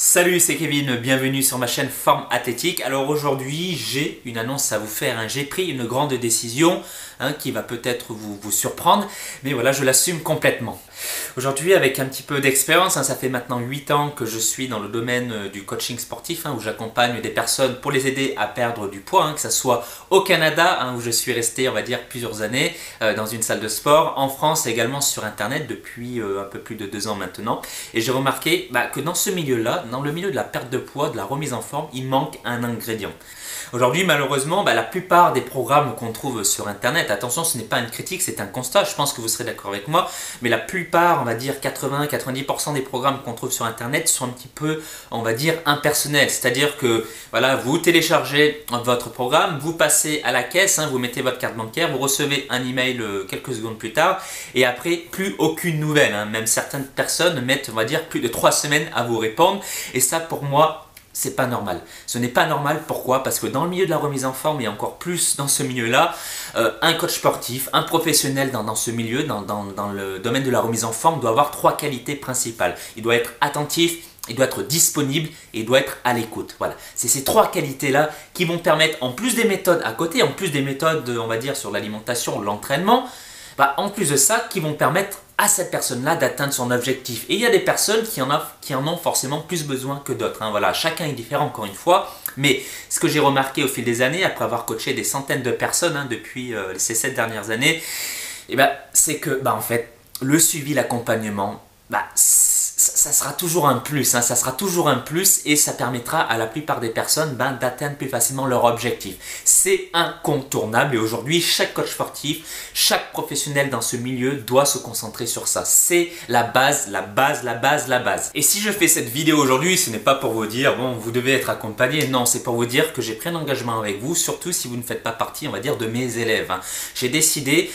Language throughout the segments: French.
Salut, c'est Kevin, bienvenue sur ma chaîne Forme Athlétique. Alors aujourd'hui, j'ai une annonce à vous faire. J'ai pris une grande décision qui va peut-être vous surprendre, mais voilà, je l'assume complètement. Aujourd'hui, avec un petit peu d'expérience, ça fait maintenant 8 ans que je suis dans le domaine du coaching sportif, où j'accompagne des personnes pour les aider à perdre du poids, que ce soit au Canada, où je suis resté, on va dire, plusieurs années dans une salle de sport, en France également sur Internet depuis un peu plus de 2 ans maintenant. Et j'ai remarqué que dans ce milieu-là, dans le milieu de la perte de poids, de la remise en forme, il manque un ingrédient. Aujourd'hui, malheureusement, la plupart des programmes qu'on trouve sur Internet, attention, ce n'est pas une critique, c'est un constat, je pense que vous serez d'accord avec moi, mais la plupart, on va dire 80-90% des programmes qu'on trouve sur Internet sont un petit peu, on va dire, impersonnels. C'est-à-dire que, voilà, vous téléchargez votre programme, vous passez à la caisse, vous mettez votre carte bancaire, vous recevez un email quelques secondes plus tard, et après, plus aucune nouvelle. Même certaines personnes mettent, on va dire, plus de 3 semaines à vous répondre, et ça, pour moi, c'est pas normal. Ce n'est pas normal, pourquoi? Parce que dans le milieu de la remise en forme et encore plus dans ce milieu-là, un coach sportif, un professionnel dans ce milieu, dans le domaine de la remise en forme, doit avoir 3 qualités principales. Il doit être attentif, il doit être disponible et il doit être à l'écoute. Voilà, c'est ces 3 qualités-là qui vont permettre, en plus des méthodes à côté, en plus des méthodes, on va dire, sur l'alimentation, l'entraînement, en plus de ça, qui vont permettre à cette personne-là d'atteindre son objectif. Et il y a des personnes qui en ont forcément plus besoin que d'autres. Voilà, chacun est différent encore une fois. Mais ce que j'ai remarqué au fil des années, après avoir coaché des centaines de personnes depuis ces 7 dernières années, c'est que en fait, le suivi, l'accompagnement, ça sera toujours un plus, ça sera toujours un plus et ça permettra à la plupart des personnes d'atteindre plus facilement leur objectif. C'est incontournable et aujourd'hui, chaque coach sportif, chaque professionnel dans ce milieu doit se concentrer sur ça. C'est la base, la base, la base, la base. Et si je fais cette vidéo aujourd'hui, ce n'est pas pour vous dire, bon, vous devez être accompagné. Non, c'est pour vous dire que j'ai pris un engagement avec vous, surtout si vous ne faites pas partie, on va dire, de mes élèves. J'ai décidé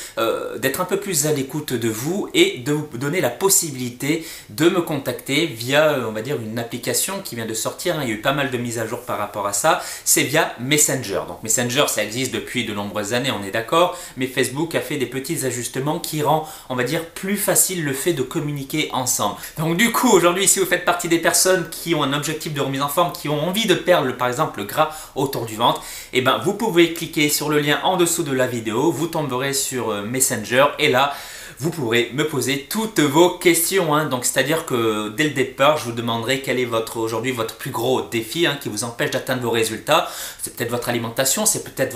d'être un peu plus à l'écoute de vous et de vous donner la possibilité de me contacter via, on va dire, une application qui vient de sortir. Il y a eu pas mal de mises à jour par rapport à ça. C'est via Messenger. Donc Messenger, ça existe depuis de nombreuses années, on est d'accord, mais Facebook a fait des petits ajustements qui rend, on va dire, plus facile le fait de communiquer ensemble. Donc du coup, aujourd'hui, si vous faites partie des personnes qui ont un objectif de remise en forme, qui ont envie de perdre, par exemple, le gras autour du ventre, vous pouvez cliquer sur le lien en dessous de la vidéo, vous tomberez sur Messenger et là, vous pourrez me poser toutes vos questions. Donc, c'est-à-dire que dès le départ, je vous demanderai quel est aujourd'hui votre plus gros défi qui vous empêche d'atteindre vos résultats. C'est peut-être votre alimentation, c'est peut-être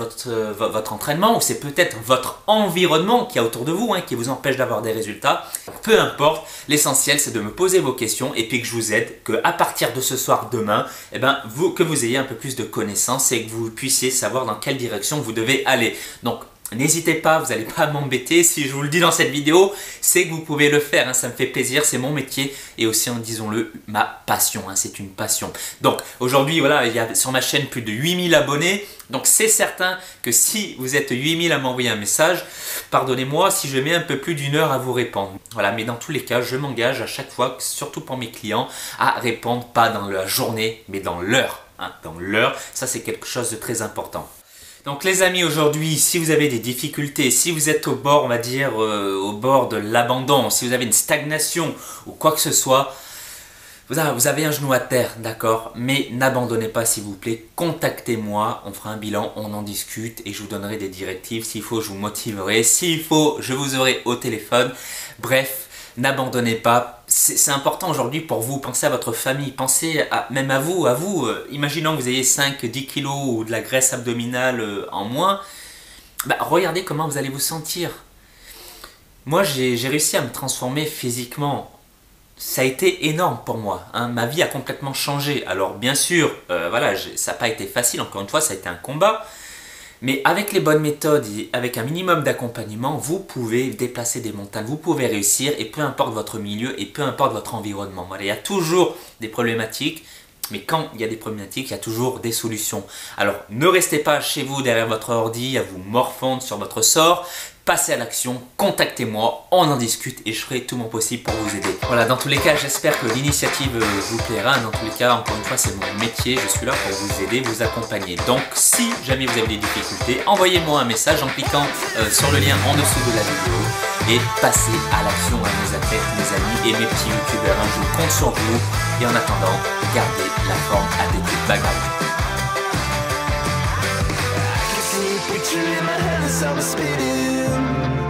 votre entraînement ou c'est peut-être votre environnement qui est autour de vous qui vous empêche d'avoir des résultats. Peu importe, l'essentiel c'est de me poser vos questions et puis que je vous aide, qu'à partir de ce soir, demain, que vous ayez un peu plus de connaissances et que vous puissiez savoir dans quelle direction vous devez aller. Donc, n'hésitez pas, vous n'allez pas m'embêter. Si je vous le dis dans cette vidéo, c'est que vous pouvez le faire. Ça me fait plaisir, c'est mon métier et aussi, disons-le, ma passion. C'est une passion. Donc aujourd'hui, voilà, il y a sur ma chaîne plus de 8000 abonnés. Donc c'est certain que si vous êtes 8000 à m'envoyer un message, pardonnez-moi si je mets un peu plus d'1 heure à vous répondre. Voilà, mais dans tous les cas, je m'engage à chaque fois, surtout pour mes clients, à répondre pas dans la journée, mais dans l'heure. Dans l'heure, ça c'est quelque chose de très important. Donc les amis, aujourd'hui, si vous avez des difficultés, si vous êtes au bord, on va dire, au bord de l'abandon, si vous avez une stagnation ou quoi que ce soit, vous avez un genou à terre, d'accord? Mais n'abandonnez pas s'il vous plaît, contactez-moi, on fera un bilan, on en discute et je vous donnerai des directives. S'il faut, je vous motiverai, s'il faut, je vous aurai au téléphone. Bref, n'abandonnez pas. C'est important aujourd'hui pour vous, pensez à votre famille, pensez même à vous. Imaginons que vous ayez 5-10 kilos ou de la graisse abdominale en moins, regardez comment vous allez vous sentir. Moi, j'ai réussi à me transformer physiquement. Ça a été énorme pour moi. Ma vie a complètement changé. Alors bien sûr, ça n'a pas été facile, encore une fois, ça a été un combat. Mais avec les bonnes méthodes et avec un minimum d'accompagnement, vous pouvez déplacer des montagnes, vous pouvez réussir et peu importe votre milieu et peu importe votre environnement. Voilà, il y a toujours des problématiques, mais quand il y a des problématiques, il y a toujours des solutions. Alors ne restez pas chez vous derrière votre ordi à vous morfondre sur votre sort. Passez à l'action, contactez-moi, on en discute et je ferai tout mon possible pour vous aider. Voilà, dans tous les cas, j'espère que l'initiative vous plaira. Dans tous les cas, encore une fois, c'est mon métier, je suis là pour vous aider, vous accompagner. Donc, si jamais vous avez des difficultés, envoyez-moi un message en cliquant sur le lien en dessous de la vidéo et passez à l'action, mes athlètes, mes amis et mes petits youtubeurs. Je compte sur vous et en attendant, gardez pas grave. I can see a picture in my head as I was spinning.